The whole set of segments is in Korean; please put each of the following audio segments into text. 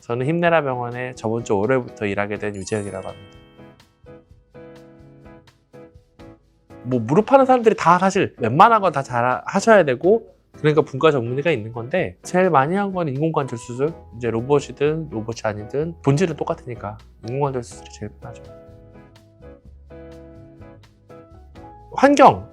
저는 힘내라 병원에 저번 주 월요일부터 일하게 된 유재혁이라고 합니다. 뭐 무릎 하는 사람들이 다 사실 웬만한 건 다 잘 하셔야 되고, 그러니까 분과 전문의가 있는 건데, 제일 많이 한 건 인공관절 수술. 이제 로봇이든 로봇이 아니든 본질은 똑같으니까 인공관절 수술이 제일 편하죠.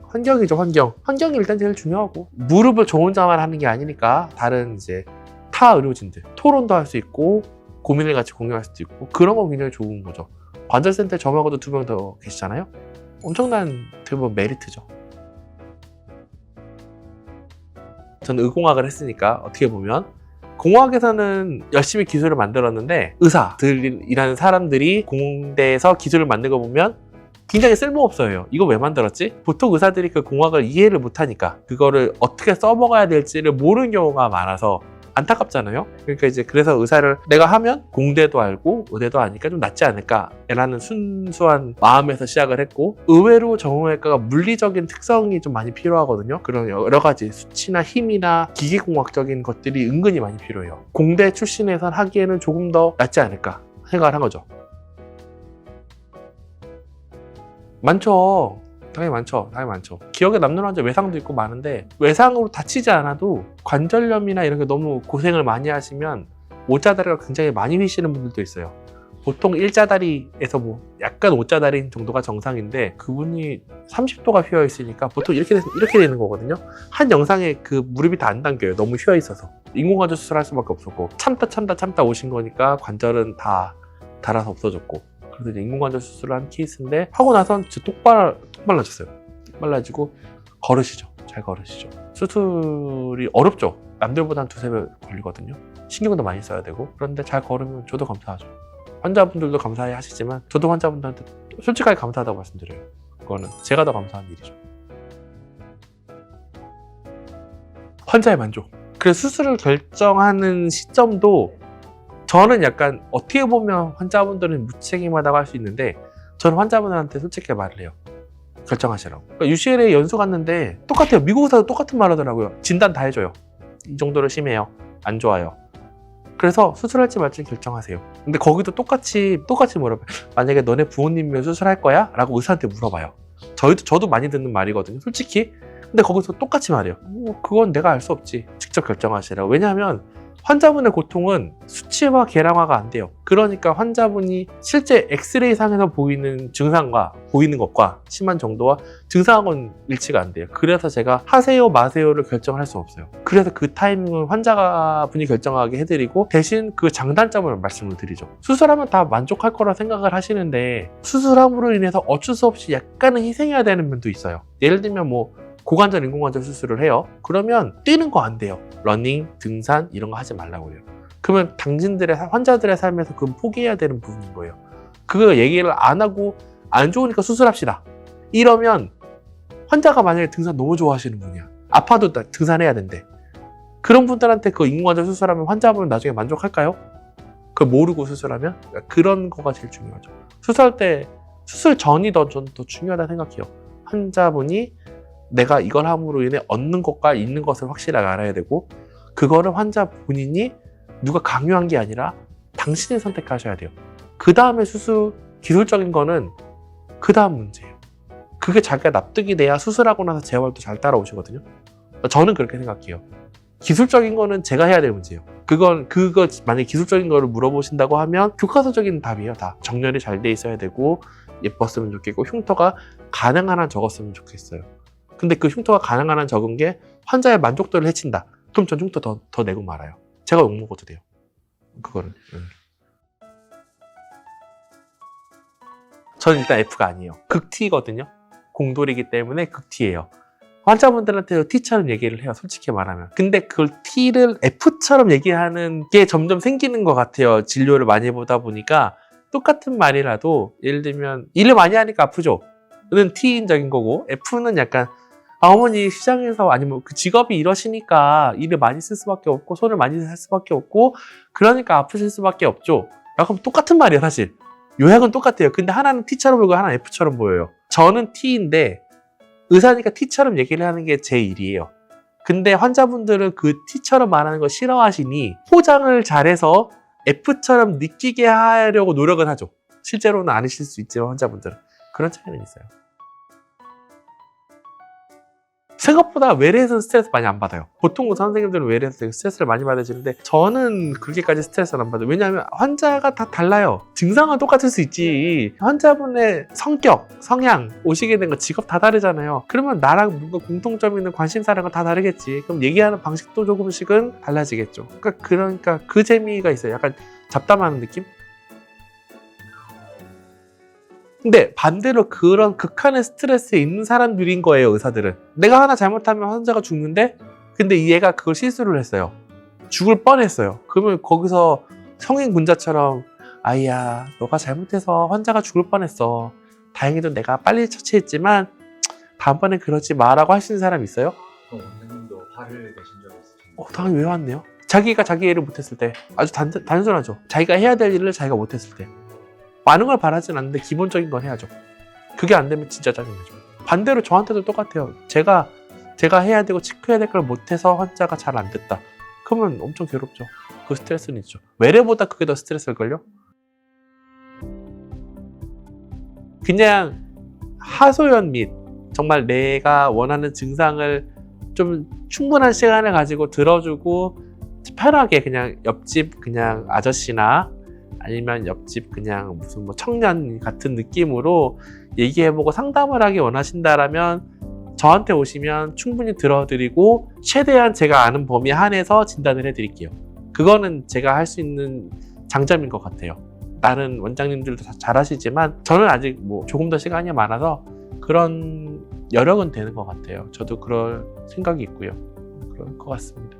환경이죠. 환경이 일단 제일 중요하고, 무릎을 저 혼자만 하는 게 아니니까 다른 이제 타 의료진들 토론도 할 수 있고 고민을 같이 공유할 수도 있고, 그런 건 굉장히 좋은 거죠. 관절센터에 저하고도 2명 더 계시잖아요. 엄청난 대부분 메리트죠. 저는 의공학을 했으니까 어떻게 보면 공학에서는 열심히 기술을 만들었는데, 의사들이라는 사람들이 공대에서 기술을 만든 거 보면 굉장히 쓸모없어요. 이거 왜 만들었지? 보통 의사들이 그 공학을 이해를 못하니까 그거를 어떻게 써먹어야 될지를 모르는 경우가 많아서 안타깝잖아요. 그러니까 이제 그래서 의사를 내가 하면 공대도 알고 의대도 아니까 좀 낫지 않을까라는 순수한 마음에서 시작을 했고, 의외로 정형외과가 물리적인 특성이 좀 많이 필요하거든요. 그런 여러 가지 수치나 힘이나 기계공학적인 것들이 은근히 많이 필요해요. 공대 출신에선 하기에는 조금 더 낫지 않을까 생각을 한 거죠. 많죠. 당연히 많죠. 기억에 남는 환자 외상도 있고 많은데, 외상으로 다치지 않아도 관절염이나 이런 게 너무 고생을 많이 하시면 오자다리가 굉장히 많이 휘시는 분들도 있어요. 보통 일자다리에서 뭐 약간 오자다리인 정도가 정상인데, 그분이 30도가 휘어 있으니까 보통 이렇게 되는 거거든요. 한 영상에 그 무릎이 다 안 당겨요. 너무 휘어 있어서. 인공관절 수술할 수밖에 없었고, 참다 오신 거니까 관절은 다 닳아서 없어졌고, 그래서 이제 인공관절 수술을 한 케이스인데, 하고 나선 진짜 똑발라졌어요. 똑발라지고 걸으시죠. 잘 걸으시죠. 수술이 어렵죠. 남들보다 한 2~3배 걸리거든요. 신경도 많이 써야 되고. 그런데 잘 걸으면 저도 감사하죠. 환자분들도 감사해 하시지만 저도 환자분들한테 솔직하게 감사하다고 말씀드려요. 그거는 제가 더 감사한 일이죠. 환자의 만족. 그래서 수술을 결정하는 시점도 저는 약간 어떻게 보면 환자분들은 무책임하다고 할 수 있는데, 저는 환자분들한테 솔직히 말을 해요. 결정하시라고. 그러니까 UCLA 연수 갔는데 똑같아요. 미국 의사도 똑같은 말 하더라고요. 진단 다 해줘요. 이 정도로 심해요. 안 좋아요. 그래서 수술할지 말지 결정하세요. 근데 거기도 똑같이 물어봐요. 만약에 너네 부모님이면 수술할 거야? 라고 의사한테 물어봐요. 저도 많이 듣는 말이거든요. 솔직히. 근데 거기서 똑같이 말해요. 그건 내가 알 수 없지. 직접 결정하시라고. 왜냐하면 환자분의 고통은 수치와 계량화가 안 돼요. 그러니까 환자분이 실제 엑스레이 상에서 보이는 증상과 보이는 것과 심한 정도와 증상은 일치가 안 돼요. 그래서 제가 하세요 마세요를 결정을 할 수 없어요. 그래서 그 타이밍은 환자분이 결정하게 해드리고, 대신 그 장단점을 말씀을 드리죠. 수술하면 다 만족할 거라 생각을 하시는데, 수술함으로 인해서 어쩔 수 없이 약간은 희생해야 되는 면도 있어요. 예를 들면 뭐 고관절 인공관절 수술을 해요. 그러면 뛰는 거 안 돼요. 러닝, 등산 이런 거 하지 말라고 해요. 그러면 당신들의 환자들의 삶에서 그건 포기해야 되는 부분인 거예요. 그거 얘기를 안 하고 안 좋으니까 수술합시다. 이러면 환자가 만약에 등산 너무 좋아하시는 분이야. 아파도 등산해야 된대. 그런 분들한테 그 인공관절 수술하면 환자분은 나중에 만족할까요? 그걸 모르고 수술하면? 그런 거가 제일 중요하죠. 수술할 때 수술 전이 더 중요하다고 생각해요. 환자분이 내가 이걸 함으로 인해 얻는 것과 잃는 것을 확실하게 알아야 되고, 그거를 환자 본인이 누가 강요한 게 아니라 당신이 선택하셔야 돼요. 그 다음에 수술 기술적인 거는 그 다음 문제예요. 그게 자기가 납득이 돼야 수술하고 나서 재활도 잘 따라오시거든요. 저는 그렇게 생각해요. 기술적인 거는 제가 해야 될 문제예요. 그거 만약에 기술적인 거를 물어보신다고 하면 교과서적인 답이에요. 다 정렬이 잘 돼 있어야 되고, 예뻤으면 좋겠고, 흉터가 가능한 한 적었으면 좋겠어요. 근데 그 흉터가 가능한 한 적은 게 환자의 만족도를 해친다. 그럼 전 흉터 더 내고 말아요. 제가 욕먹어도 돼요. 그거는. 저는 일단 F가 아니에요. 극T거든요. 공돌이기 때문에 극T예요. 환자분들한테 T처럼 얘기를 해요. 솔직히 말하면. 근데 그걸 T를 F처럼 얘기하는 게 점점 생기는 것 같아요. 진료를 많이 보다 보니까. 똑같은 말이라도 예를 들면 일을 많이 하니까 아프죠. 는 T인적인 거고, F는 약간 어머니 시장에서 아니면 그 직업이 이러시니까 일을 많이 쓸 수밖에 없고 손을 많이 할 수밖에 없고 그러니까 아프실 수밖에 없죠. 약간 똑같은 말이에요. 사실 요약은 똑같아요. 근데 하나는 T처럼 보이고 하나는 F처럼 보여요. 저는 T인데 의사니까 T처럼 얘기를 하는 게 제 일이에요. 근데 환자분들은 그 T처럼 말하는 거 싫어하시니 포장을 잘해서 F처럼 느끼게 하려고 노력은 하죠. 실제로는 아니실 수 있지만 환자분들은. 그런 차이는 있어요. 생각보다 외래에서는 스트레스 많이 안 받아요. 보통 선생님들은 외래에서 되게 스트레스를 많이 받으시는데 저는 그렇게까지 스트레스를 안 받아요. 왜냐하면 환자가 다 달라요. 증상은 똑같을 수 있지. 환자분의 성격, 성향, 오시게 된 거, 직업 다 다르잖아요. 그러면 나랑 뭔가 공통점 있는 관심사랑은 다 다르겠지. 그럼 얘기하는 방식도 조금씩은 달라지겠죠. 그러니까 그 재미가 있어요. 약간 잡담하는 느낌? 근데 반대로 그런 극한의 스트레스에 있는 사람들인 거예요, 의사들은. 내가 하나 잘못하면 환자가 죽는데, 근데 이 애가 그걸 실수를 했어요. 죽을 뻔했어요. 그러면 거기서 성인 군자처럼, 아이야, 너가 잘못해서 환자가 죽을 뻔했어. 다행히도 내가 빨리 처치했지만 다음번엔 그러지 마라고 하시는 사람 있어요? 원장님도 화를 내신 적 있으신가요? 당연히 왜 왔네요? 자기가 자기 일을 못했을 때. 아주 단순하죠. 자기가 해야 될 일을 자기가 못했을 때. 많은 걸 바라진 않는데 기본적인 건 해야죠. 그게 안 되면 진짜 짜증나죠. 반대로 저한테도 똑같아요. 제가 해야 되고 체크해야 될 걸 못해서 환자가 잘 안 됐다. 그러면 엄청 괴롭죠. 그 스트레스는 있죠. 외래보다 그게 더 스트레스일걸요? 그냥 하소연 및 정말 내가 원하는 증상을 좀 충분한 시간을 가지고 들어주고 편하게 그냥 옆집 그냥 아저씨나 아니면 옆집 그냥 무슨 뭐 청년 같은 느낌으로 얘기해보고 상담을 하기 원하신다라면 저한테 오시면 충분히 들어드리고 최대한 제가 아는 범위 한해서 진단을 해드릴게요. 그거는 제가 할 수 있는 장점인 것 같아요. 다른 원장님들도 다 잘하시지만 저는 아직 뭐 조금 더 시간이 많아서 그런 여력은 되는 것 같아요. 저도 그럴 생각이 있고요. 그럴 것 같습니다.